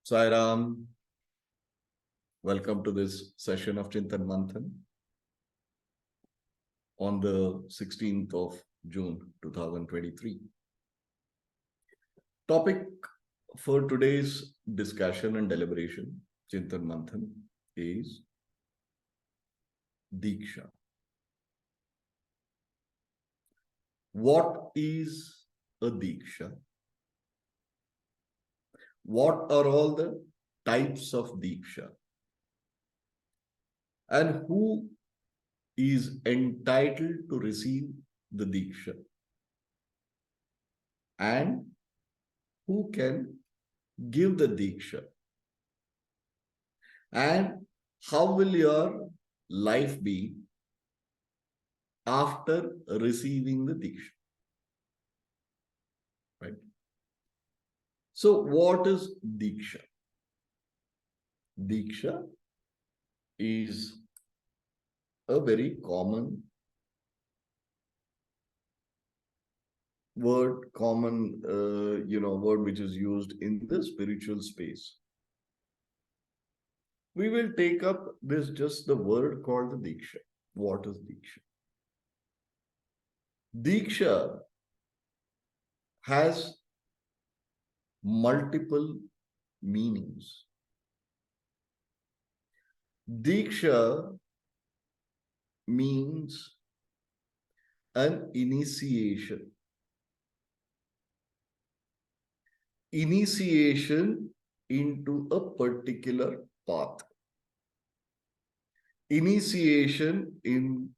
Sairam, welcome to this session of Chintan Manthan on the 16th of June 2023. Topic for today's discussion and deliberation, Chintan Manthan, is Deeksha. What is a Deeksha? What are all the types of Deeksha? And who is entitled to receive the Deeksha? And who can give the Deeksha? And how will your life be after receiving the Deeksha? Right? So, what is Deeksha? Deeksha is a very common word, word which is used in the spiritual space. We will take up this just the word called the Deeksha. What is Deeksha? Deeksha has multiple meanings. Deeksha means an initiation. Initiation into a particular path. Initiation in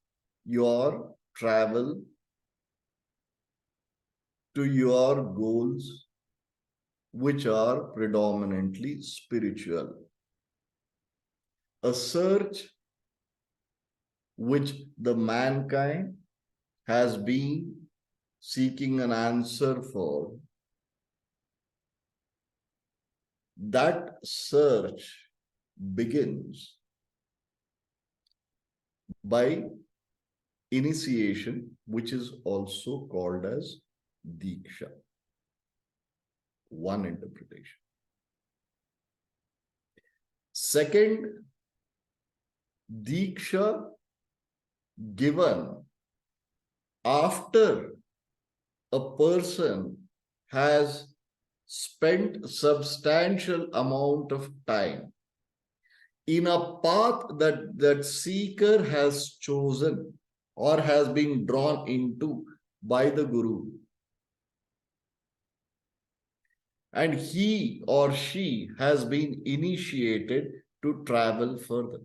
your travel to your goals, which are predominantly spiritual. A search which the mankind has been seeking an answer for. That search begins by initiation, which is also called as Deeksha. One interpretation. Second, Deeksha given after a person has spent substantial amount of time in a path that seeker has chosen or has been drawn into by the Guru. And he or she has been initiated to travel further.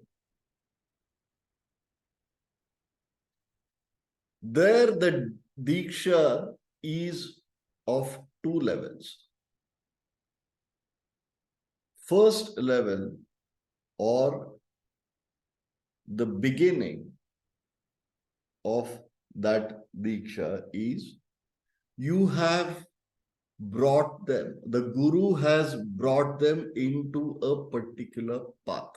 There, the Deeksha is of two levels. First level, or the beginning of that Deeksha, is you have brought them, the Guru has brought them into a particular path.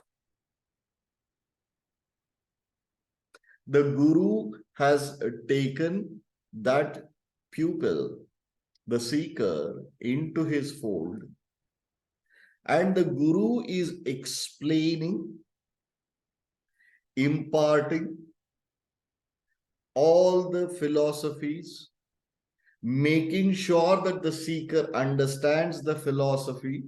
The Guru has taken that pupil, the seeker, into his fold, and the Guru is explaining, imparting all the philosophies, making sure that the seeker understands the philosophy,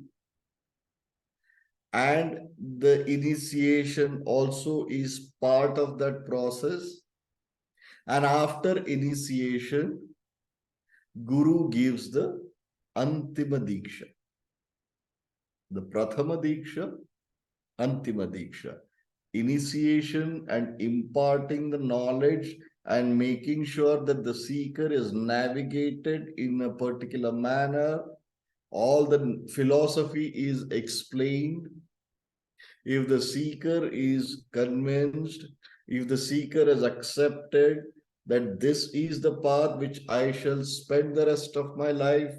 and the initiation also is part of that process. And after initiation, Guru gives the Antima Deeksha. The Prathama Deeksha, Antima Deeksha. Initiation and imparting the knowledge and making sure that the seeker is navigated in a particular manner. All the philosophy is explained. If the seeker is convinced, if the seeker has accepted that this is the path which I shall spend the rest of my life,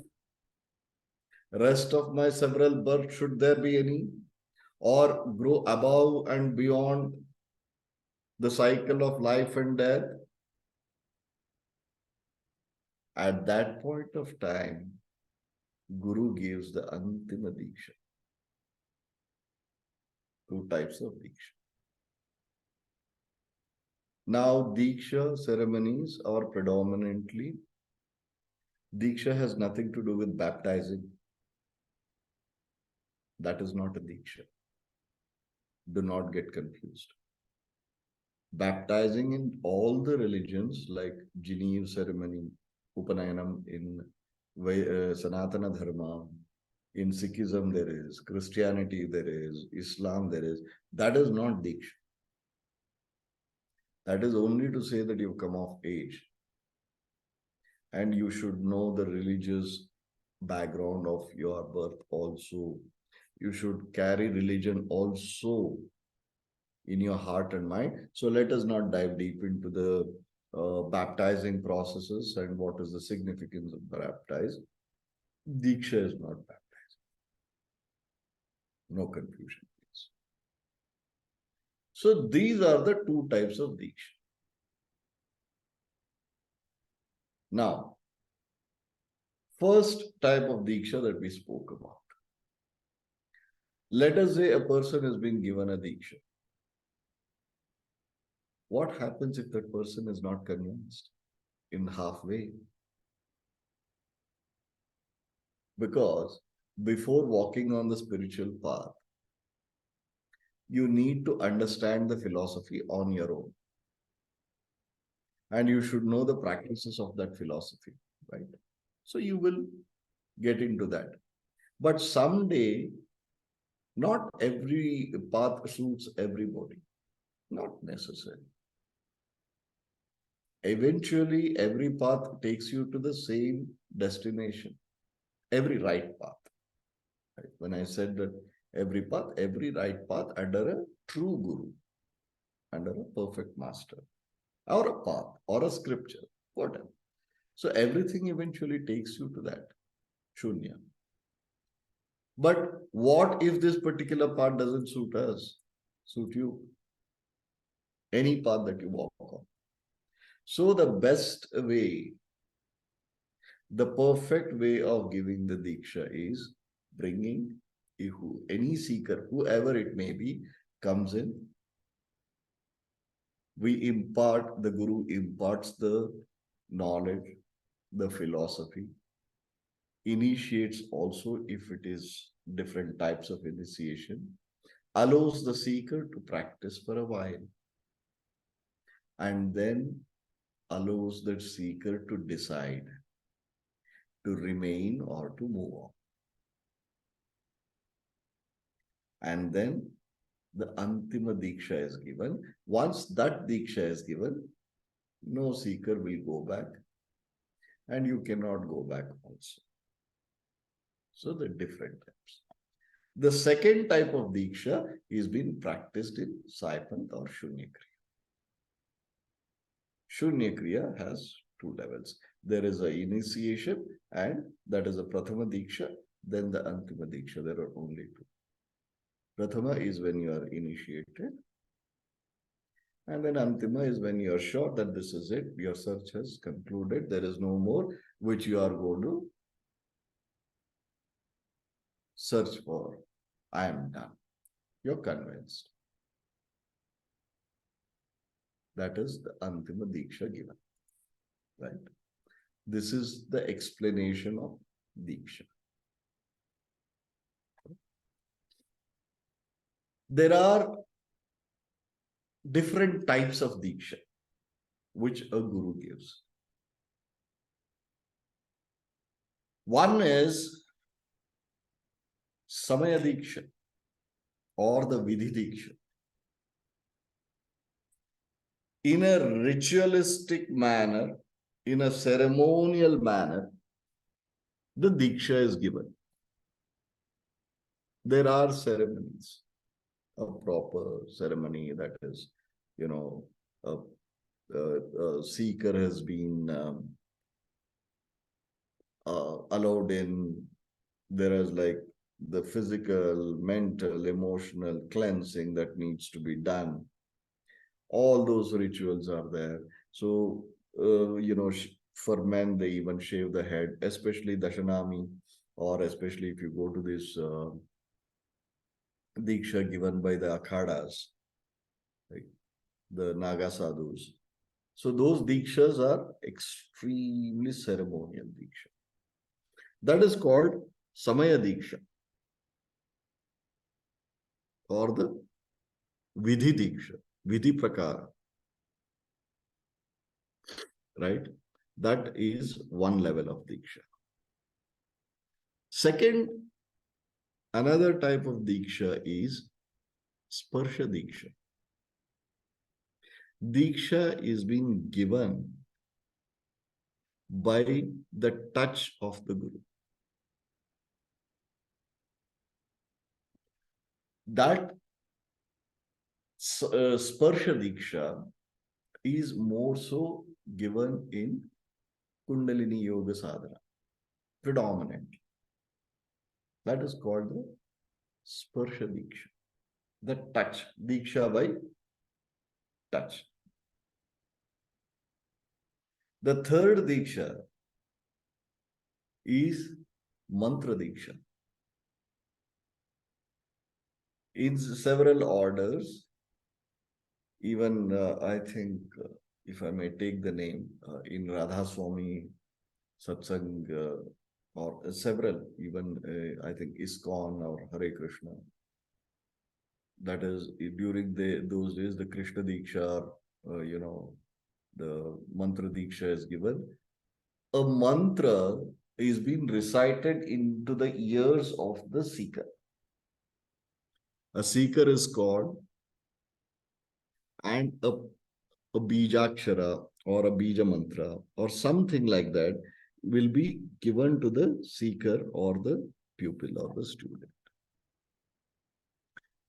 rest of my several births, should there be any, or grow above and beyond the cycle of life and death, at that point of time, Guru gives the Antima Deeksha. Two types of Deeksha. Now, Deeksha ceremonies are predominantly, Deeksha has nothing to do with baptizing. That is not a Deeksha. Do not get confused. Baptizing in all the religions, like Geneve ceremony, Upanayanam in Sanatana Dharma, in Sikhism there is, Christianity there is, Islam there is. That is not Deeksha. That is only to say that you've come of age. And you should know the religious background of your birth also. You should carry religion also in your heart and mind. So let us not dive deep into the baptizing processes and what is the significance of baptize. Deeksha is not baptized. No confusion, please. So these are the two types of Deeksha. Now, first type of Deeksha that we spoke about. Let us say a person has been given a Deeksha. What happens if that person is not convinced in halfway? Because before walking on the spiritual path, you need to understand the philosophy on your own. And you should know the practices of that philosophy, right? So you will get into that. But someday, not every path suits everybody. Not necessary. Eventually, every path takes you to the same destination. Every right path. Right? When I said that every path, every right path under a true guru, under a perfect master, or a path, or a scripture, whatever. So everything eventually takes you to that shunya. But what if this particular path doesn't suit us, suit you? Any path that you walk on. So the best way, the perfect way of giving the Deeksha is bringing any seeker, whoever it may be, comes in. The Guru imparts the knowledge, the philosophy, initiates also if it is different types of initiation, allows the seeker to practice for a while, and then allows that seeker to decide to remain or to move on. And then the Antima Deeksha is given. Once that Deeksha is given, no seeker will go back, and you cannot go back also. So the different types. The second type of Deeksha is being practiced in Saipanth or Shunya Kriya. Shunya Kriya has two levels. There is a initiation, and that is a Prathama Deeksha, then the Antima Deeksha. There are only two. Prathama is when you are initiated, and then Antima is when you are sure that this is it, your search has concluded, there is no more which you are going to search for. I am done. You're convinced. That is the Antima Deeksha given. Right? This is the explanation of Deeksha. There are different types of Deeksha which a Guru gives. One is Samaya Deeksha or the Vidhi Deeksha. In a ritualistic manner, in a ceremonial manner, the Deeksha is given. There are ceremonies, a proper ceremony that is, a seeker has been allowed in. There is like the physical, mental, emotional cleansing that needs to be done. All those rituals are there. So, for men, they even shave the head, especially Dashanami, or especially if you go to this Deeksha given by the akhadas, right? The Naga sadhus. So those Deekshas are extremely ceremonial Deeksha. That is called Samaya Deeksha or the Vidhi Deeksha, Vidhi Prakara, right? That is one level of Deeksha. Second, another type of Deeksha is Sparsha Deeksha. Deeksha is being given by the touch of the Guru. That Sparsha Diksha is more so given in Kundalini Yoga Sadhana, predominant. That is called the Sparsha Diksha, the touch, Diksha by touch. The third Diksha is Mantra Diksha. In several orders, even I think, if I may take the name, in Radha Swami Satsang, or several, even I think ISKCON or Hare Krishna. That is during those days, the Krishna Diksha, the Mantra Diksha is given. A mantra is being recited into the ears of the seeker. A seeker is called, and a Bijakshara or a Bija Mantra or something like that will be given to the seeker or the pupil or the student.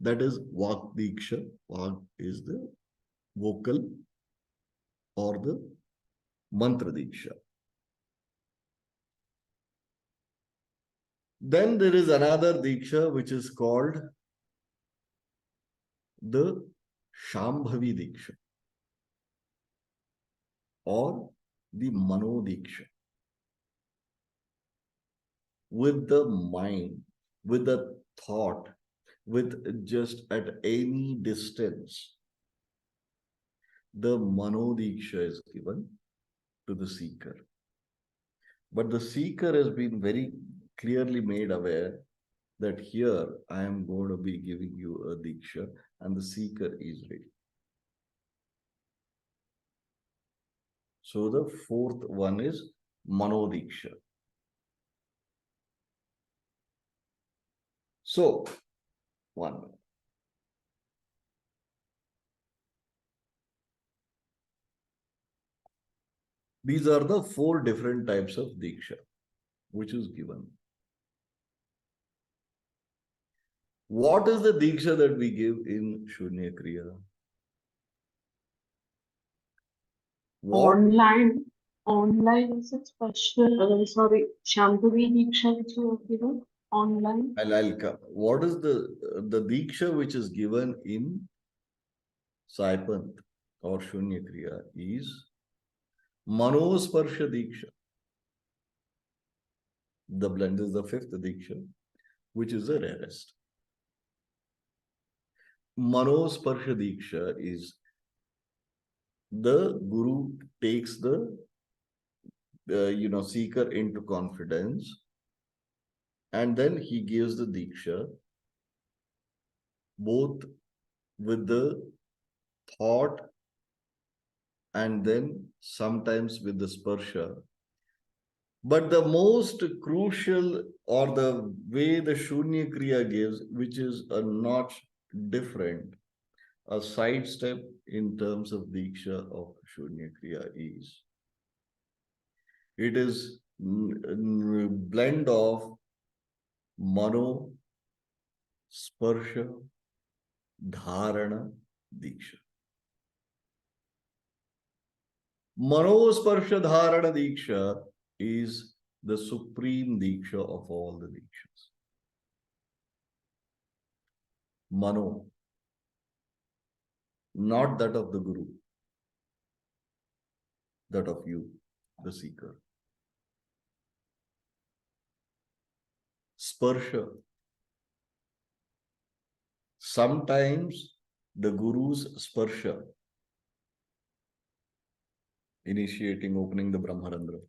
That is Vak Diksha. Vak is the vocal or the Mantra Diksha. Then there is another Diksha which is called the Shambhavi Diksha or the Mano Diksha. With the mind, with the thought, with just at any distance, the Mano Diksha is given to the seeker. But the seeker has been very clearly made aware that here I am going to be giving you a Diksha and the seeker is ready. So the fourth one is Mano Diksha. So, one minute. These are the four different types of Diksha which is given. What is the Diksha that we give in Shunya Kriya? What? Online is it special? Sorry, Shambhavi Deeksha which you have given online. I'll come. What is the Diksha which is given in Saipanth or Shunya Kriya is Manosparsha Diksha. The blend is the fifth Diksha, which is the rarest. Manosparsha Diksha is the Guru takes the seeker into confidence, and then he gives the Diksha both with the thought and then sometimes with the sparsha. But the most crucial or the way the Shunya Kriya gives, which is a notch different, a sidestep in terms of Diksha of Shunya Kriya is, it is blend of Mano, Sparsha, Dharana, Diksha. Manosparsha Dharana Diksha is the supreme Diksha of all the Dikshas. Mano, not that of the Guru, that of you, the seeker. Sparsha, Sometimes the Guru's sparsha, initiating, opening the Brahmarandra.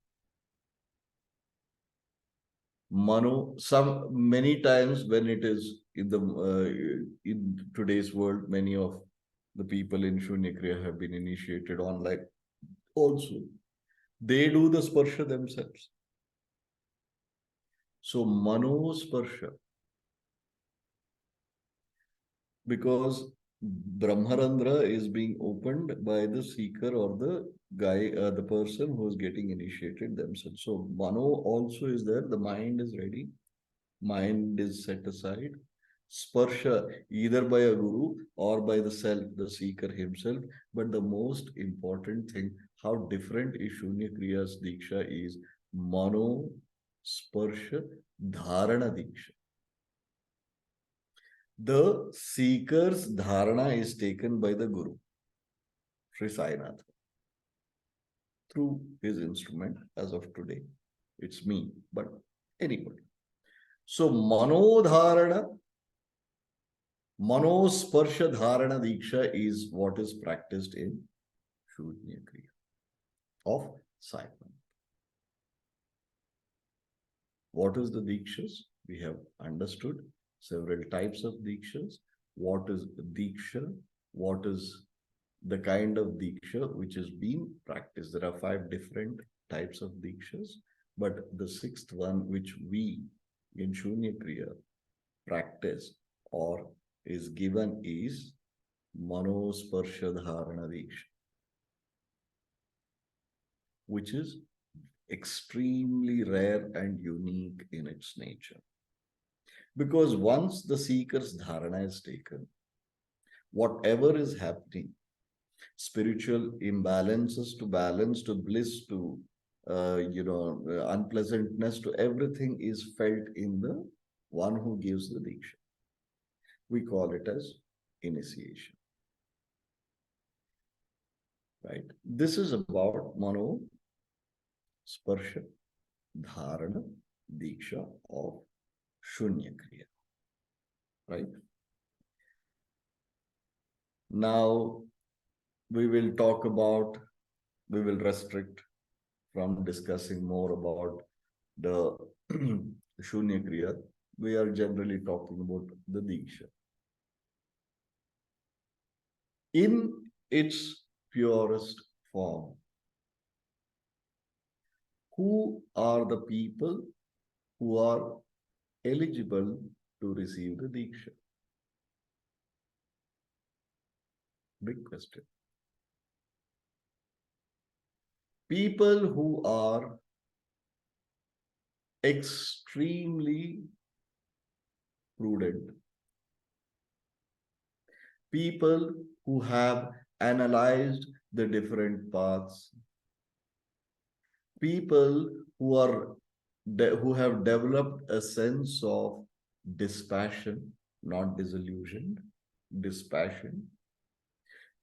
Mano, some many times when it is in today's world, many of the people in Shunya Kriya have been initiated online also. They do the sparsha themselves. So Mano sparsha, because Brahmarandra is being opened by the seeker or the guy, the person who is getting initiated themselves. So Mano also is there. The mind is ready. Mind is set aside. Sparsha, either by a guru or by the self, the seeker himself. But the most important thing, how different is Shunya Kriya's Deeksha is Mano Sparsha Dharana Deeksha. The seeker's dharana is taken by the Guru, Sri Sainath, through his instrument as of today. It's me, but anybody. So Manodharana, Manosparsha Dharana Diksha is what is practiced in Shunya Kriya of Saipanth. What is the Dikshas? We have understood several types of Dikshas. What is Diksha? What is the kind of Diksha which is being practiced? There are 5 different types of Dikshas, but the 6th one which we in Shunya Kriya practice or is given is Manosparsha Dharana Diksha, which is extremely rare and unique in its nature. Because once the seeker's dharana is taken, whatever is happening, spiritual imbalances to balance to bliss to unpleasantness to everything is felt in the one who gives the diksha. We call it as initiation. Right? This is about Mano Sparsha Dharana Diksha of Shunya Kriya. Right? Now we will talk about, we will restrict from discussing more about the Shunya Kriya. We are generally talking about the Deeksha. In its purest form, who are the people who are eligible to receive the Deeksha? Big question. People who are extremely prudent, people who have analyzed the different paths, people who are who have developed a sense of dispassion, not disillusioned, dispassion,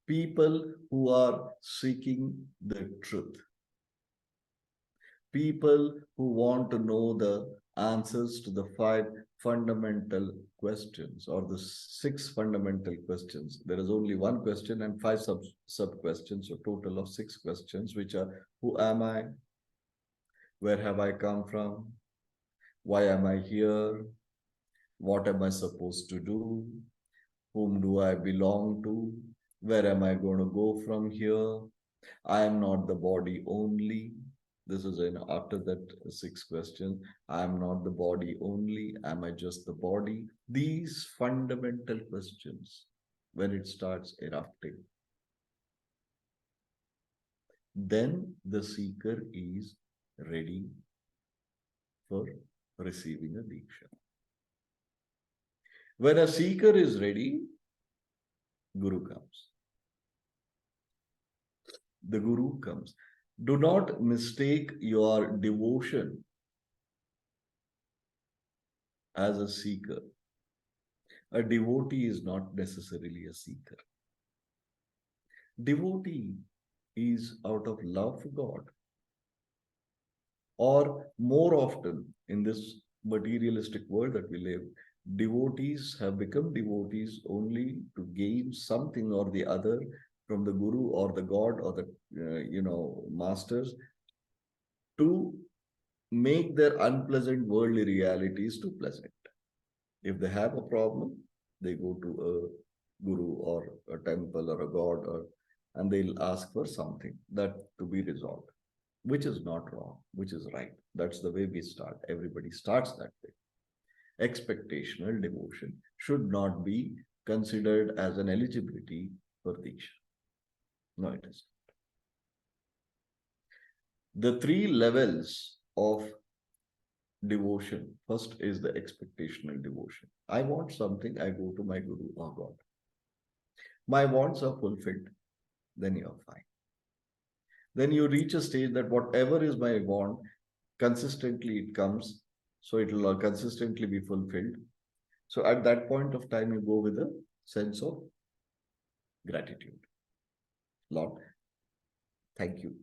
people who are seeking the truth, people who want to know the answers to the 5 fundamental questions or the 6 fundamental questions. There is only one question and 5 sub questions, so total of 6 questions, which are: who am I? Where have I come from? Why am I here? What am I supposed to do? Whom do I belong to? Where am I going to go from here? I am not the body only. This is after that 6 question. I am not the body only. Am I just the body? These fundamental questions, when it starts erupting, then the seeker is ready for receiving a Deeksha. When a seeker is ready, Guru comes. The Guru comes. Do not mistake your devotion as a seeker. A devotee is not necessarily a seeker. Devotee is out of love for God. Or more often in this materialistic world that we live, Devotees have become devotees only to gain something or the other from the guru or the god or the masters, to make their unpleasant worldly realities too pleasant. If they have a problem, they go to a guru or a temple or a god, and they'll ask for something that to be resolved, which is not wrong, which is right. That's the way we start. Everybody starts that way. Expectational devotion should not be considered as an eligibility for Deeksha. No, it is. The three levels of devotion. First is the expectational devotion. I want something, I go to my guru or God. My wants are fulfilled, then you're fine. Then you reach a stage that whatever is my want, consistently it comes, so it will consistently be fulfilled. So at that point of time, you go with a sense of gratitude. Lord, thank you.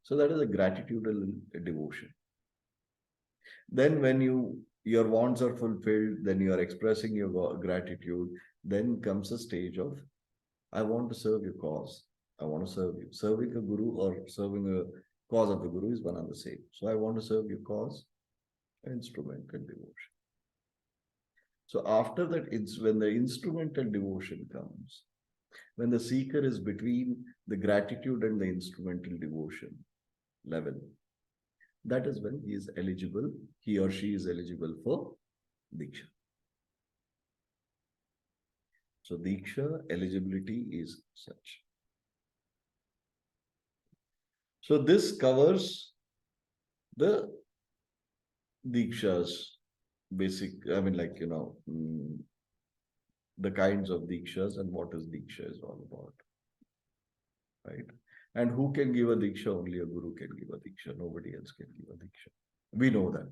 So that is a gratitudinal devotion. Then when your wants are fulfilled, then you are expressing your gratitude, then comes a stage of, I want to serve your cause. I want to serve you. Serving a guru or serving a cause of the guru is one and the same. So I want to serve your cause, instrumental devotion. So after that, it's when the instrumental devotion comes, when the seeker is between the gratitude and the instrumental devotion level, that is when he or she is eligible for Deeksha. So Deeksha eligibility is such. So this covers the Deekshas, basic, the kinds of Deekshas and what is Deeksha is all about. Right? And who can give a Deeksha? Only a Guru can give a Deeksha. Nobody else can give a Deeksha. We know that.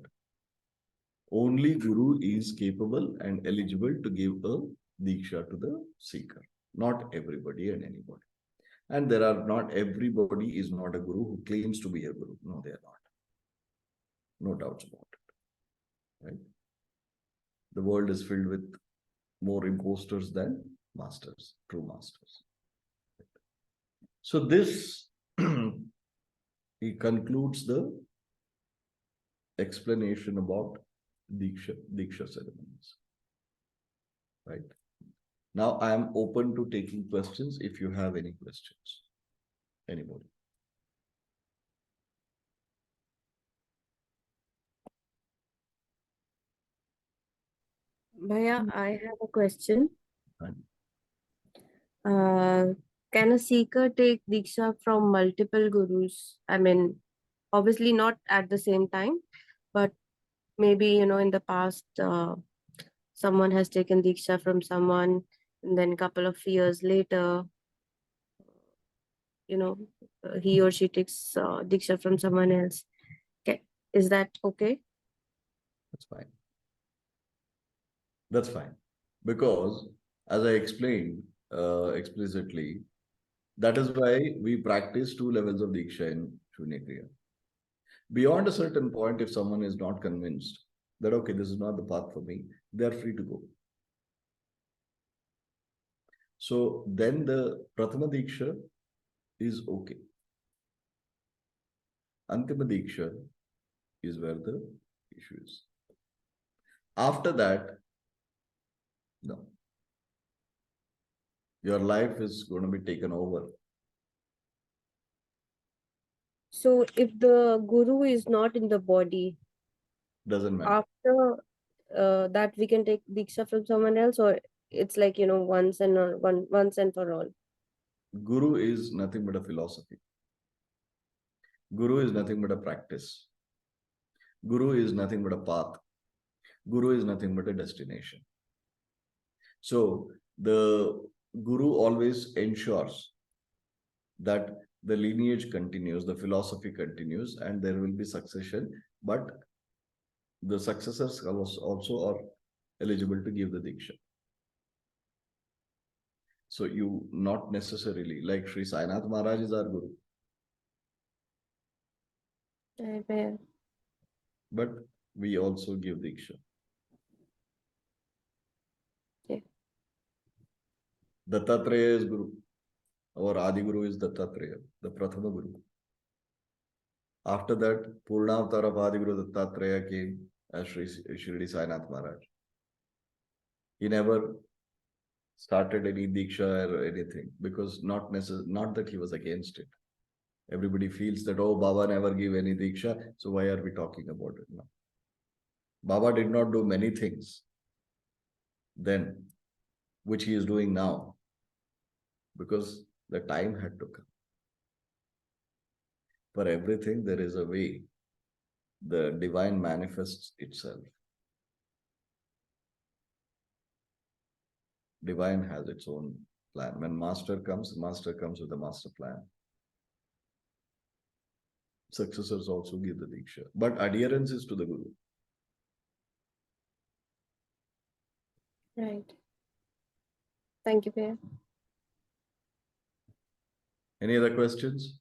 Only Guru is capable and eligible to give a Deeksha to the seeker. Not everybody and anybody. And not everybody is not a Guru who claims to be a Guru. No, they are not. No doubts about it. Right? The world is filled with more imposters than masters, true masters. So this he concludes the explanation about Deeksha ceremonies. Right. Now I am open to taking questions if you have any questions. Anybody? Bhaiya, I have a question. Right. Can a seeker take Deeksha from multiple gurus? I mean, obviously not at the same time, but maybe, in the past, someone has taken Deeksha from someone, and then a couple of years later, you know, he or she takes Deeksha from someone else. Okay. Is that okay? That's fine. That's fine. Because as I explained explicitly, that is why we practice two levels of Deeksha in Shunyakriya. Beyond a certain point, if someone is not convinced that, okay, this is not the path for me, they are free to go. So then the Prathama Deeksha is okay. Antima Deeksha is where the issue is. After that, no. Your life is going to be taken over. So if the guru is not in the body, Doesn't matter. after that we can take Deeksha from someone else, or it's like, once and for all? Guru is nothing but a philosophy. Guru is nothing but a practice. Guru is nothing but a path. Guru is nothing but a destination. So the Guru always ensures that the lineage continues, the philosophy continues, and there will be succession. But the successors also are eligible to give the Diksha. So you not necessarily, like Sri Sainath Maharaj is our Guru. But we also give Diksha. Dattatreya is Guru. Our Adi Guru is Dattatreya, the Prathama Guru. After that, Purnavatar of Adi Guru Dattatreya came as Shirdi Sainath Maharaj. He never started any Deeksha or anything because not that he was against it. Everybody feels that, oh, Baba never gave any Deeksha, so why are we talking about it now? Baba did not do many things then, which he is doing now, because the time had to come. For everything, there is a way. The divine manifests itself. Divine has its own plan. When master comes with a master plan. Successors also give the Deeksha. But adherence is to the Guru. Right. Thank you, Bhaiya. Any other questions?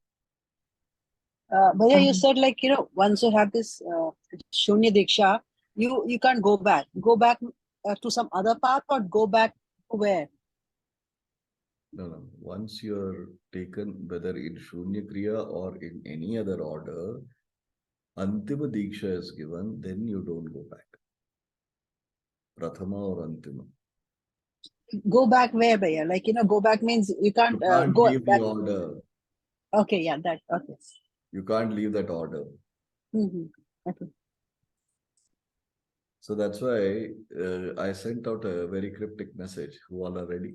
Bhaiya, you said once you have this Shunya Diksha, you can't go back. Go back to some other path or go back to where? No. Once you're taken, whether in Shunya Kriya or in any other order, Antima Diksha is given, then you don't go back. Prathama or Antima. Go back where, Bhaiya? Go back means you can't, You can't go leave back. the order. Okay, yeah, that, okay. You can't leave that order. Okay. So that's why I sent out a very cryptic message. Who all are ready?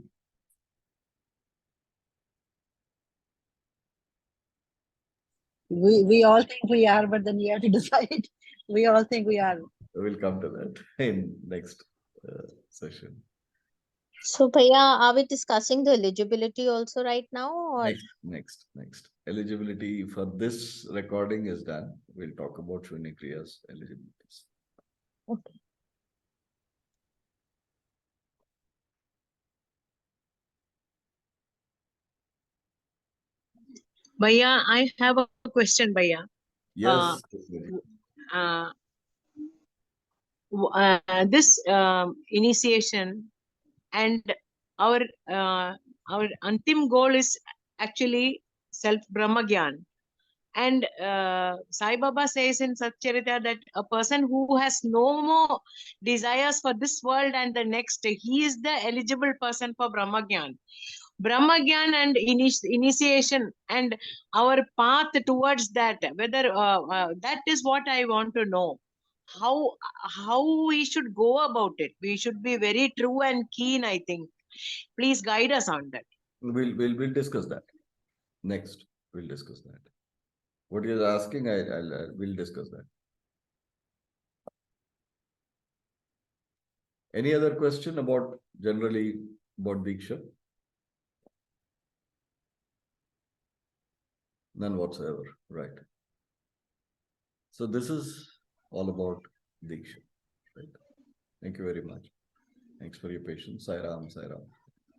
We all think we are, but then you have to decide. We all think we are. We'll come to that in next session. So, Bhaiya, are we discussing the eligibility also right now? Or Next. Eligibility for this recording is done. We'll talk about Shunya Kriya's eligibilities. okay. Bhaiya, I have a question, Bhaiya. Yes. This initiation and our antim goal is actually self Brahmagyan. And Sai Baba says in Satcharita that a person who has no more desires for this world and the next, he is the eligible person for Brahmagyan. Brahmagyan and initiation and our path towards that, whether that is what I want to know. How we should go about it. We should be very true and keen, I think. Please guide us on that. We'll discuss that. Next, we'll discuss that. What you're asking, we'll discuss that. Any other question about generally about Deeksha? None whatsoever, right? So this is all about Deeksha, right? Thank you very much. Thanks for your patience. Sai Ram, Sai Ram.